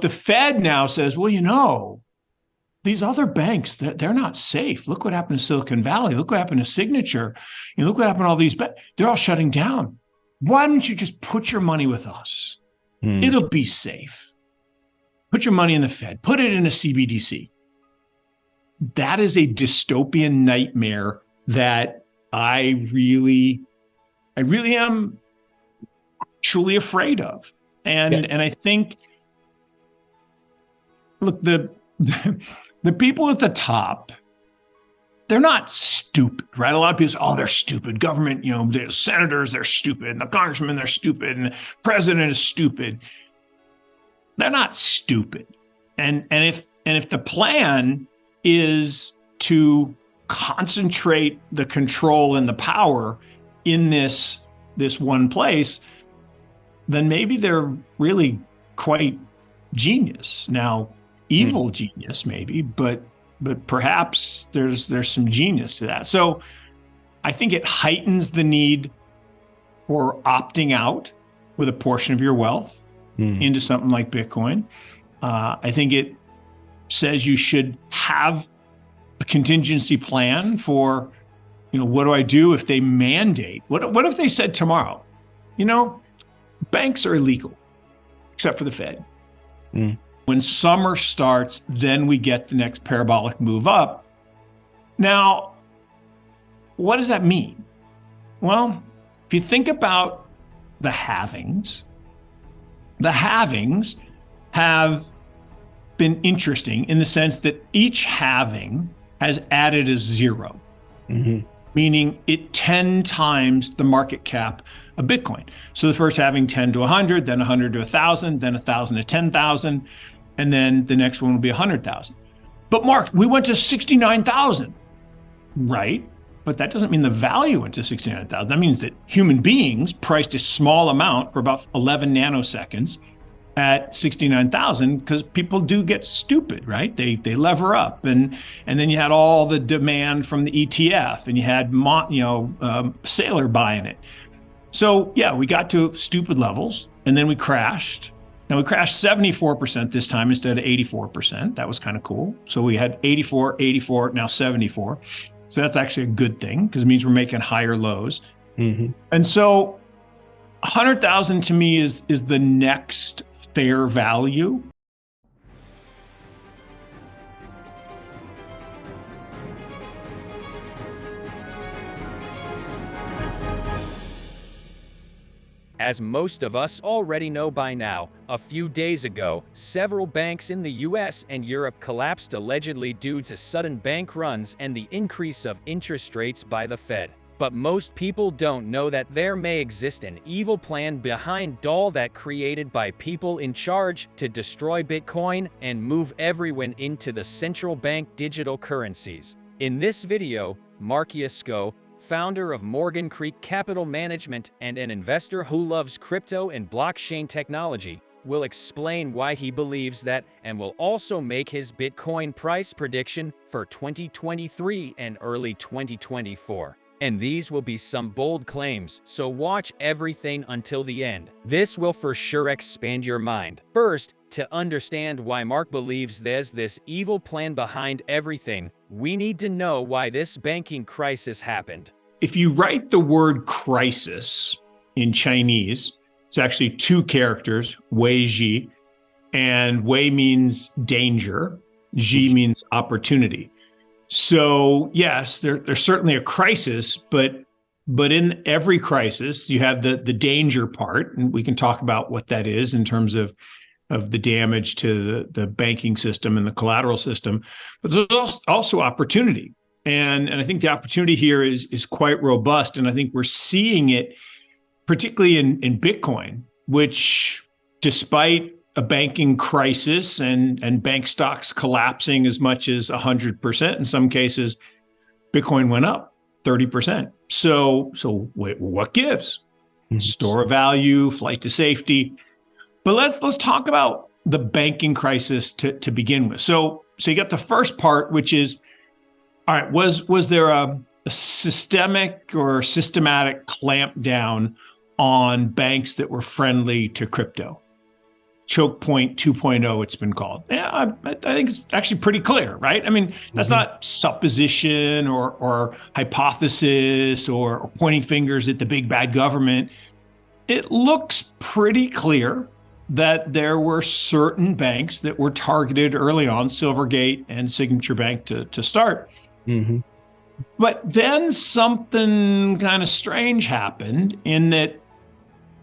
if the Fed now says, well, these other banks, they're not safe. Look what happened to Silicon Valley. Look what happened to Signature. Look what happened to all these banks. They're all shutting down. Why don't you just put your money with us? It'll be safe. Put your money in the Fed. Put it in a CBDC. That is a dystopian nightmare that I really am truly afraid of. And I think, look, the people at the top, they're not stupid, right? A lot of people say, oh, they're stupid. Government, the senators, they're stupid. And the congressmen, they're stupid. And the president is stupid. They're not stupid. And if the plan is to concentrate the control and the power in this one place, then maybe they're really quite genius. Now, evil genius maybe, but perhaps there's some genius to that. So I think it heightens the need for opting out with a portion of your wealth into something like Bitcoin. I think it says you should have a contingency plan for, what do I do if they mandate? What if they said tomorrow, banks are illegal, except for the Fed. When summer starts, then we get the next parabolic move up. Now, what does that mean? Well, if you think about the halvings have been interesting in the sense that each halving has added a zero, meaning it 10 times the market cap of Bitcoin. So the first halving 10 to 100, then 100 to 1,000, then 1,000 to 10,000, and then the next one will be 100,000. But Mark, we went to 69,000, right? But that doesn't mean the value went to 69,000. That means that human beings priced a small amount for about 11 nanoseconds at 69,000 because people do get stupid, right? They lever up, and then you had all the demand from the ETF, and you had Saylor buying it. So yeah, we got to stupid levels, and then we crashed. Now we crashed 74% this time instead of 84%. That was kind of cool. So we had 84, 84, now 74. So that's actually a good thing because it means we're making higher lows. And so 100,000 to me is the next fair value. As most of us already know by now, a few days ago, several banks in the US and Europe collapsed allegedly due to sudden bank runs and the increase of interest rates by the Fed. But most people don't know that there may exist an evil plan behind all that created by people in charge to destroy Bitcoin and move everyone into the central bank digital currencies. In this video, Mark Yusko, founder of Morgan Creek Capital Management and an investor who loves crypto and blockchain technology, will explain why he believes that and will also make his Bitcoin price prediction for 2023 and early 2024. And these will be some bold claims, so watch everything until the end. This will for sure expand your mind. First, to understand why Mark believes there's this evil plan behind everything, we need to know why this banking crisis happened. If you write the word crisis in Chinese, it's actually two characters, Wei Ji, and Wei means danger, Ji means opportunity. So yes, there's certainly a crisis, but in every crisis, you have the danger part, and we can talk about what that is in terms of the damage to the banking system and the collateral system. But there's also opportunity. And I think the opportunity here is quite robust. And I think we're seeing it particularly in Bitcoin, which despite a banking crisis and bank stocks collapsing as much as 100% in some cases, Bitcoin went up 30%. So wait, what gives? Store of value, flight to safety. But let's talk about the banking crisis to begin with. So you got the first part, which is, all right, was there a systemic or systematic clampdown on banks that were friendly to crypto? choke point 2.0, it's been called. Yeah, I think it's actually pretty clear, right? I mean, that's not supposition or hypothesis or pointing fingers at the big bad government. It looks pretty clear that there were certain banks that were targeted early on, Silvergate and Signature Bank to start. But then something kind of strange happened in that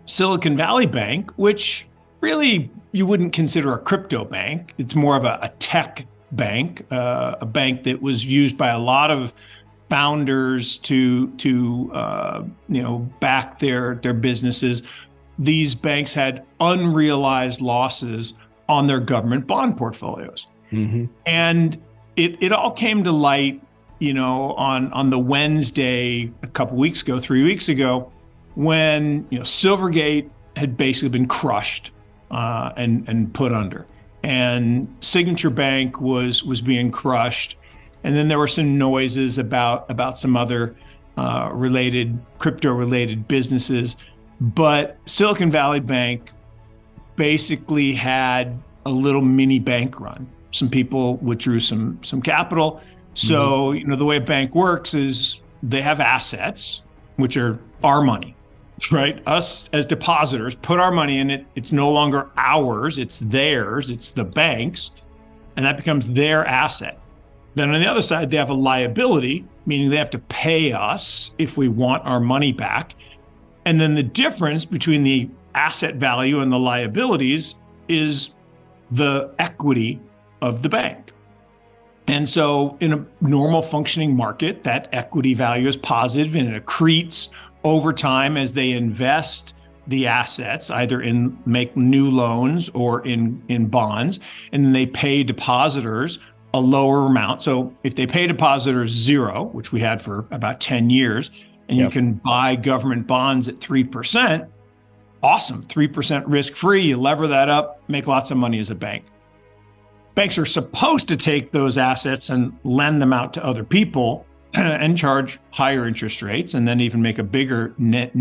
Silicon Valley Bank, which really you wouldn't consider a crypto bank. It's more of a tech bank, a bank that was used by a lot of founders to back their businesses. These banks had unrealized losses on their government bond portfolios. And it all came to light, on the Wednesday, a couple weeks ago, 3 weeks ago, when, Silvergate had basically been crushed and put under. And Signature Bank was being crushed. And then there were some noises about some other crypto-related businesses. But Silicon Valley Bank basically had a little mini bank run. Some people withdrew some capital. So, the way a bank works is they have assets, which are our money, right? Us as depositors put our money in it. It's no longer ours, it's theirs, it's the bank's, and that becomes their asset. Then on the other side, they have a liability, meaning they have to pay us if we want our money back. And then the difference between the asset value and the liabilities is the equity of the bank. And so in a normal functioning market, that equity value is positive and it accretes over time as they invest the assets, either in make new loans or in bonds, and then they pay depositors a lower amount. So if they pay depositors zero, which we had for about 10 years, and you can buy government bonds at 3%, awesome, 3% risk-free, you lever that up, make lots of money as a bank. Banks are supposed to take those assets and lend them out to other people and charge higher interest rates and then even make a bigger net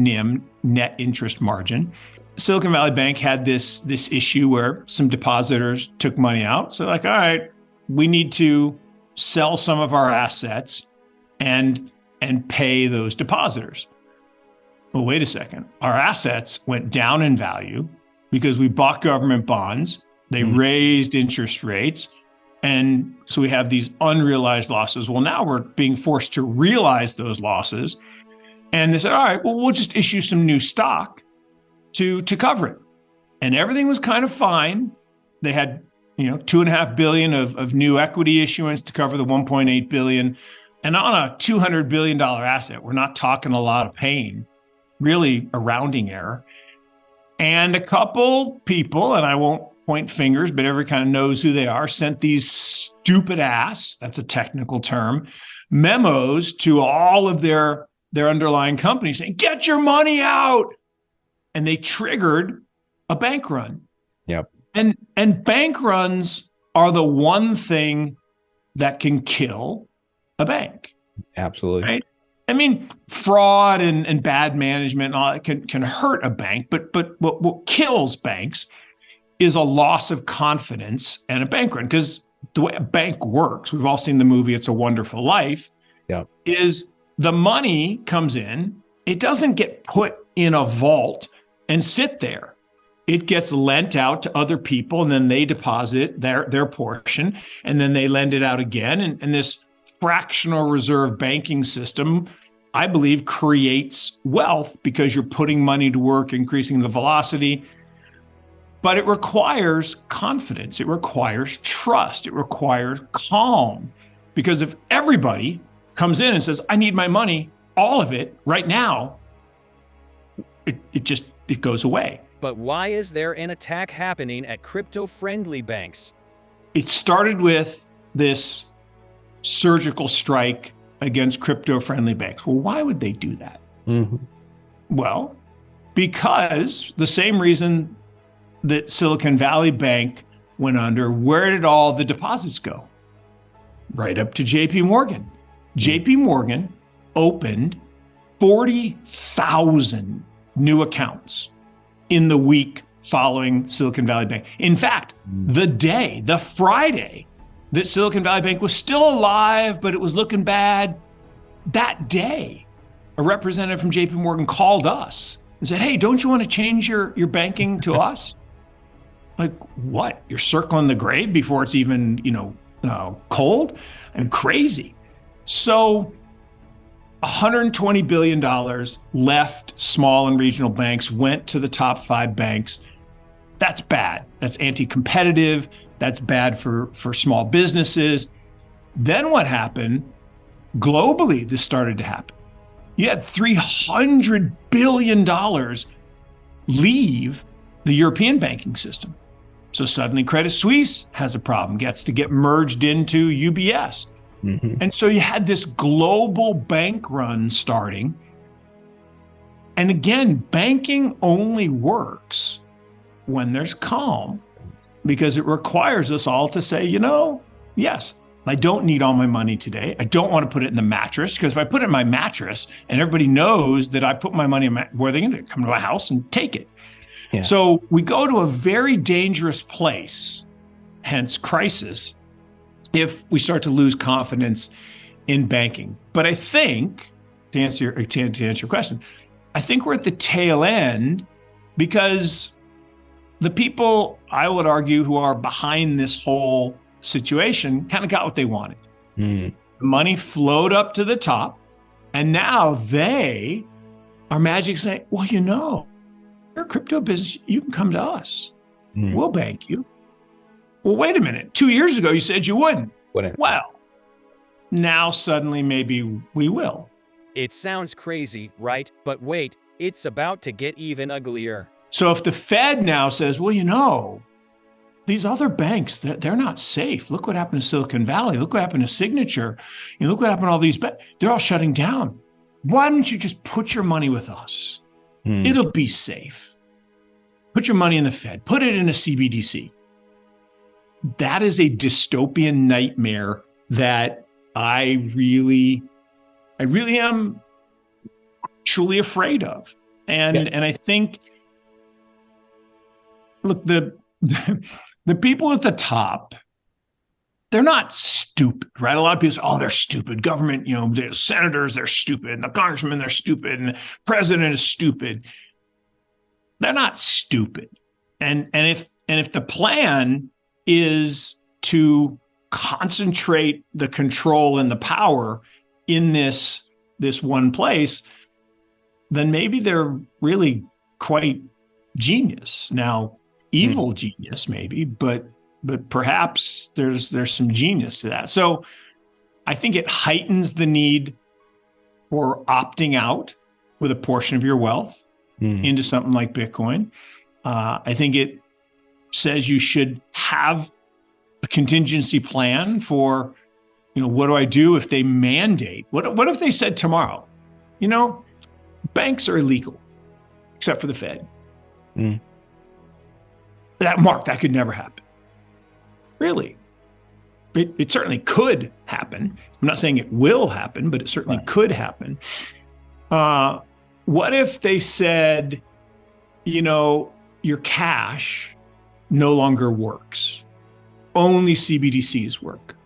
interest margin. Silicon Valley Bank had this issue where some depositors took money out. So all right, we need to sell some of our assets and pay those depositors. But wait a second, our assets went down in value because we bought government bonds. They raised interest rates. And so we have these unrealized losses. Well, now we're being forced to realize those losses. And they said, all right, well, we'll just issue some new stock to cover it. And everything was kind of fine. They had, $2.5 billion of new equity issuance to cover the $1.8 billion. And on a $200 billion asset, we're not talking a lot of pain, really a rounding error. And a couple people, and I won't point fingers, but everyone kind of knows who they are, sent these stupid ass, that's a technical term, memos to all of their underlying companies saying, get your money out. And they triggered a bank run. Yep. And bank runs are the one thing that can kill a bank. Absolutely. Right? I mean, fraud and bad management and all that can hurt a bank, but what kills banks is a loss of confidence and a bank run. Because the way a bank works, we've all seen the movie It's a Wonderful Life, is the money comes in, it doesn't get put in a vault and sit there. It gets lent out to other people, and then they deposit their portion, and then they lend it out again. And this fractional reserve banking system, I believe, creates wealth because you're putting money to work, increasing the velocity. But it requires confidence. It requires trust. It requires calm. Because if everybody comes in and says, I need my money, all of it right now, it goes away. But why is there an attack happening at crypto-friendly banks? It started with this surgical strike against crypto-friendly banks. Well, why would they do that? Well, because the same reason that Silicon Valley Bank went under, where did all the deposits go? Right up to JP Morgan. JP Morgan opened 40,000 new accounts in the week following Silicon Valley Bank. In fact, the Friday that Silicon Valley Bank was still alive, but it was looking bad, that day, a representative from JP Morgan called us and said, hey, don't you want to change your banking to us? Like, what? You're circling the grave before it's even, cold? And crazy. So $120 billion left small and regional banks, went to the top 5 banks. That's bad. That's anti-competitive. That's bad for small businesses. Then what happened? Globally, this started to happen. You had $300 billion leave the European banking system. So suddenly Credit Suisse has a problem, gets to get merged into UBS. And so you had this global bank run starting. And again, banking only works when there's calm, because it requires us all to say, yes, I don't need all my money today. I don't want to put it in the mattress, because if I put it in my mattress and everybody knows that I put my money in where are they going to come to my house and take it? Yeah. So we go to a very dangerous place, hence crisis, if we start to lose confidence in banking. But I think, to answer your question, I think we're at the tail end, because the people, I would argue, who are behind this whole situation kind of got what they wanted. The money flowed up to the top, and now they are magically saying, well, you're a crypto business, you can come to us. We'll bank you. Well, wait a minute. 2 years ago, you said you wouldn't. Well, now suddenly maybe we will. It sounds crazy, right? But wait, it's about to get even uglier. So if the Fed now says, well, these other banks, they're not safe. Look what happened to Silicon Valley. Look what happened to Signature. Look what happened to all these banks. They're all shutting down. Why don't you just put your money with us? It'll be safe. Put your money in the Fed. Put it in a CBDC. That is a dystopian nightmare that I really am truly afraid of. And I think, look, the people at the top, they're not stupid, right? A lot of people say, oh, they're stupid. Government, the senators, they're stupid. And the congressmen, they're stupid. And the president is stupid. They're not stupid. And if the plan is to concentrate the control and the power in this one place, then maybe they're really quite genius. Now, evil genius maybe, but perhaps there's some genius to that. So I think it heightens the need for opting out with a portion of your wealth into something like Bitcoin. I think it says you should have a contingency plan for, what do I do if they mandate? What if they said tomorrow, banks are illegal except for the Fed? That could never happen. Really? It certainly could happen. I'm not saying it will happen, but it certainly could happen. What if they said, your cash no longer works? Only CBDCs work.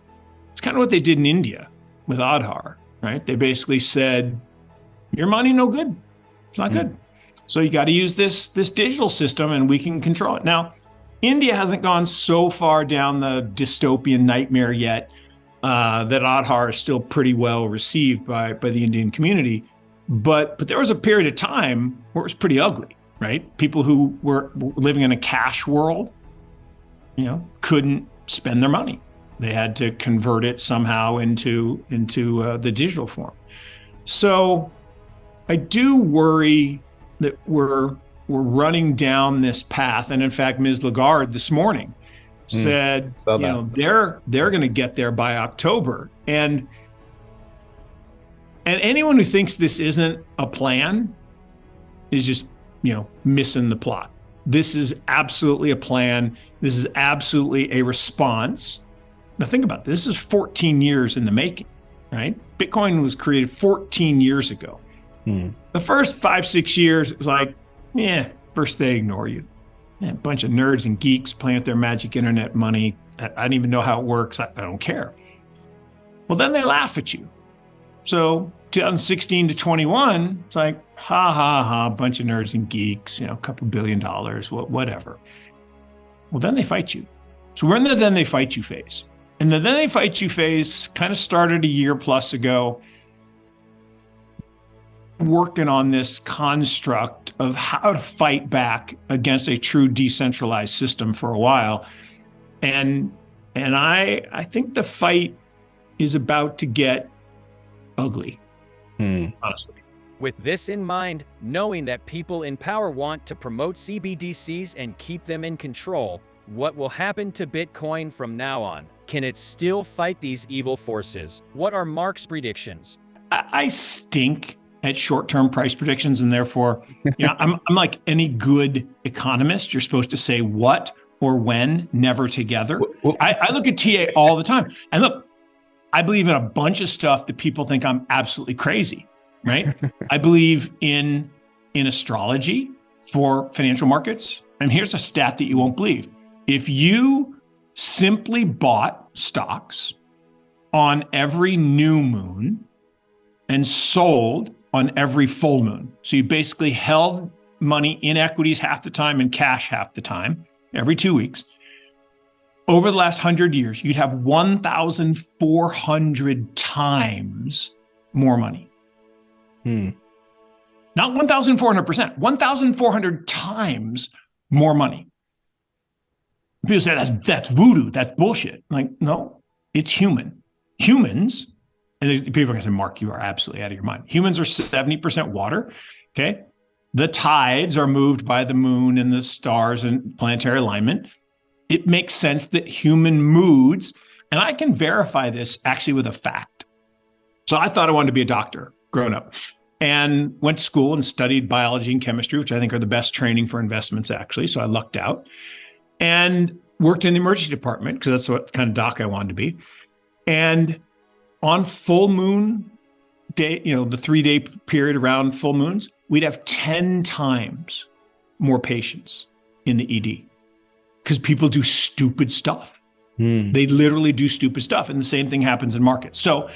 It's kind of what they did in India with Aadhaar, right? They basically said, your money no good. It's not good. So you got to use this digital system and we can control it. Now, India hasn't gone so far down the dystopian nightmare yet that Aadhaar is still pretty well received by the Indian community. But there was a period of time where it was pretty ugly, right? People who were living in a cash world, couldn't spend their money. They had to convert it somehow into the digital form. So I do worry that we're running down this path. And in fact, Ms. Lagarde this morning said, they're going to get there by October. And anyone who thinks this isn't a plan is just, missing the plot. This is absolutely a plan. This is absolutely a response. Now think about this. This is 14 years in the making, right? Bitcoin was created 14 years ago. The first 5-6 years, it was like, first they ignore you. A bunch of nerds and geeks playing with their magic internet money. I don't even know how it works. I don't care. Well, then they laugh at you. So 2016 to 21, it's like, ha, ha, ha, a bunch of nerds and geeks, a couple $1 billion, whatever. Well, then they fight you. So we're in the then they fight you phase. And the then they fight you phase kind of started a year plus ago, working on this construct of how to fight back against a true decentralized system for a while. And I think the fight is about to get ugly, honestly. With this in mind, knowing that people in power want to promote CBDCs and keep them in control, what will happen to Bitcoin from now on? Can it still fight these evil forces? What are Mark's predictions? I stink at short-term price predictions, and therefore, I'm like any good economist. You're supposed to say what or when, never together. I look at TA all the time, and look, I believe in a bunch of stuff that people think I'm absolutely crazy, right? I believe in astrology for financial markets, and here's a stat that you won't believe. If you simply bought stocks on every new moon and sold on every full moon. So you basically held money in equities half the time and cash half the time, every 2 weeks. Over the last 100 years, you'd have 1,400 times more money. Not 1,400%, 1,400 times more money. People say that's voodoo, that's bullshit. Like, no, it's human. Humans, and people are going to say, Mark, you are absolutely out of your mind. Humans are 70% water, okay? The tides are moved by the moon and the stars and planetary alignment. It makes sense that human moods, and I can verify this actually with a fact. So I thought I wanted to be a doctor growing up and went to school and studied biology and chemistry, which I think are the best training for investments, actually. So I lucked out and worked in the emergency department because that's what kind of doc I wanted to be. And on full moon day, the 3-day period around full moons, we'd have 10 times more patients in the ED because people do stupid stuff. They literally do stupid stuff. And the same thing happens in markets. So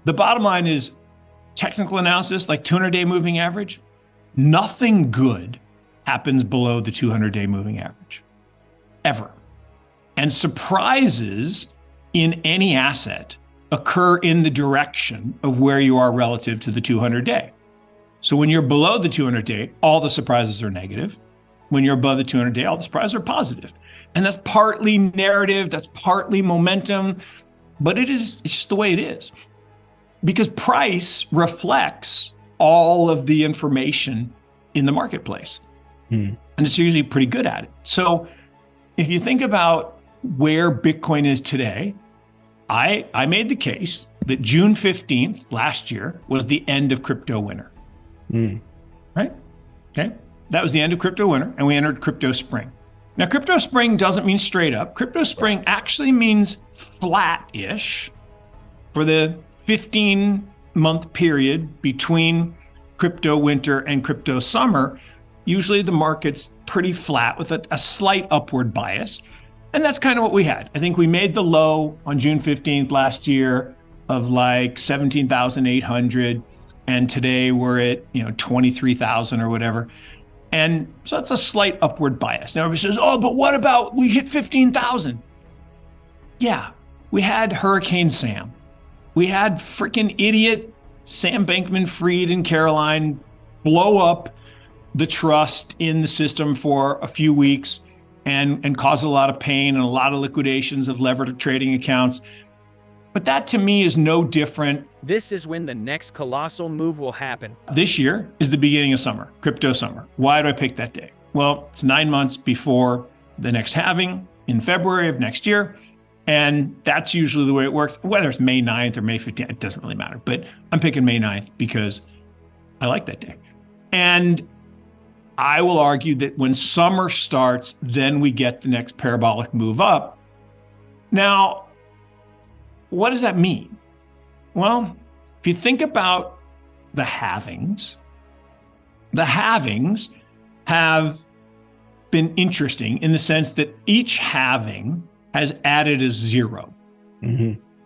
the bottom line is technical analysis, like 200-day moving average, nothing good happens below the 200-day moving average, ever. And surprises in any asset occur in the direction of where you are relative to the 200-day. So when you're below the 200-day, all the surprises are negative. When you're above the 200-day, all the surprises are positive. And that's partly narrative, that's partly momentum, but it's just the way it is. Because price reflects all of the information in the marketplace. And it's usually pretty good at it. So if you think about where Bitcoin is today, I made the case that June 15th last year was the end of crypto winter. Right? Okay. That was the end of crypto winter, and we entered crypto spring. Now, crypto spring doesn't mean straight up. Crypto spring actually means flat-ish for the 15-month period between crypto winter and crypto summer. Usually the market's pretty flat with a slight upward bias. And that's kind of what we had. I think we made the low on June 15th last year of like 17,800. And today we're at, 23,000 or whatever. And so that's a slight upward bias. Now everybody says, oh, but what about we hit 15,000? Yeah, we had Hurricane Sam. We had freaking idiot Sam Bankman-Fried and Caroline blow up the trust in the system for a few weeks and cause a lot of pain and a lot of liquidations of levered trading accounts. But that to me is no different. This is when the next colossal move will happen. This year is the beginning of summer, crypto summer. Why do I pick that day? Well, it's 9 months before the next halving in February of next year. And that's usually the way it works. Whether it's May 9th or May 15th, it doesn't really matter. But I'm picking May 9th because I like that day. And I will argue that when summer starts, then we get the next parabolic move up. Now, what does that mean? Well, if you think about the halvings have been interesting in the sense that each halving has added a zero,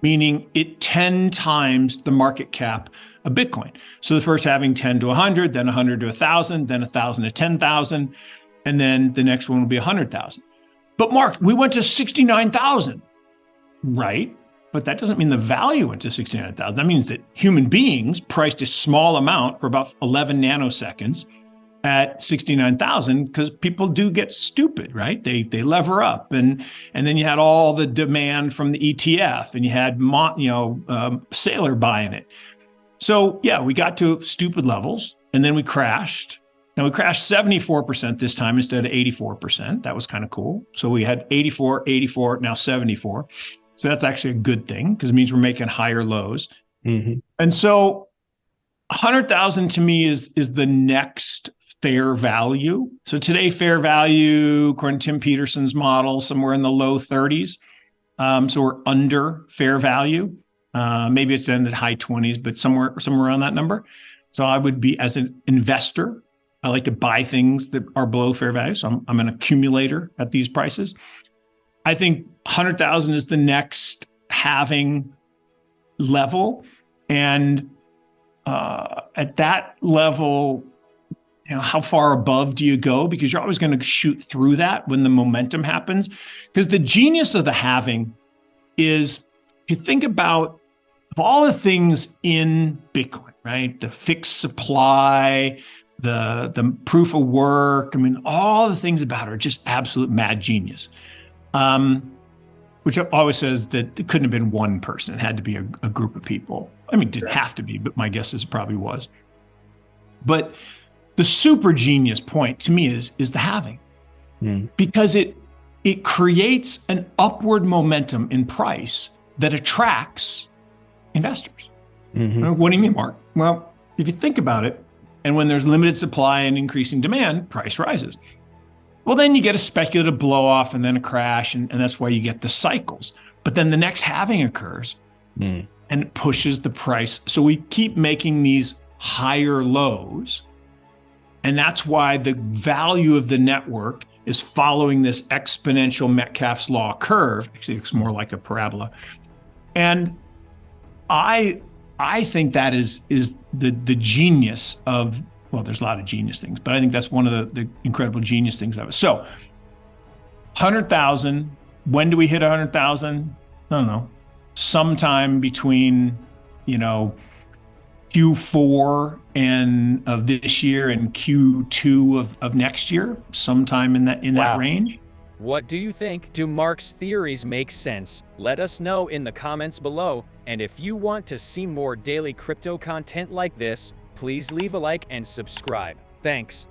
meaning it 10 times the market cap of Bitcoin. So the first halving 10 to 100, then 100 to 1,000, then 1,000 to 10,000, and then the next one will be 100,000. But Mark, we went to 69,000, right? But that doesn't mean the value went to 69,000. That means that human beings priced a small amount for about 11 nanoseconds at 69,000 because people do get stupid, right? They lever up, and then you had all the demand from the ETF, and you had Saylor buying it. So yeah, we got to stupid levels, and then we crashed. Now we crashed 74% this time instead of 84%. That was kind of cool. So we had 84, 84, now 74. So that's actually a good thing because it means we're making higher lows. And so 100,000 to me is the next fair value. So today, fair value, according to Tim Peterson's model, somewhere in the low 30s. So we're under fair value. Maybe it's in the high 20s, but somewhere around that number. So I would be, as an investor, I like to buy things that are below fair value. So I'm an accumulator at these prices. I think 100,000 is the next halving level. And at that level, how far above do you go? Because you're always going to shoot through that when the momentum happens. Because the genius of the halving is, if you think about of all the things in Bitcoin, right? The fixed supply, the proof of work. I mean, all the things about it are just absolute mad genius. Which always says that it couldn't have been one person. It had to be a group of people. I mean, it didn't have to be, but my guess is it probably was. But the super genius point to me is the halving, because it creates an upward momentum in price that attracts investors. What do you mean, Mark? Well, if you think about it, and when there's limited supply and increasing demand, price rises. Well, then you get a speculative blow off and then a crash, and that's why you get the cycles. But then the next halving occurs and it pushes the price. So we keep making these higher lows. And that's why the value of the network is following this exponential Metcalfe's law curve. Actually, it's more like a parabola. And I think that is the genius of, well, there's a lot of genius things, but I think that's one of the incredible genius things of it. So 100,000, when do we hit 100,000? I don't know. Sometime between, Q4 of this year and Q2 of next year, sometime in that range. What do you think? Do Mark's theories make sense? Let us know in the comments below. And if you want to see more daily crypto content like this, please leave a like and subscribe. Thanks.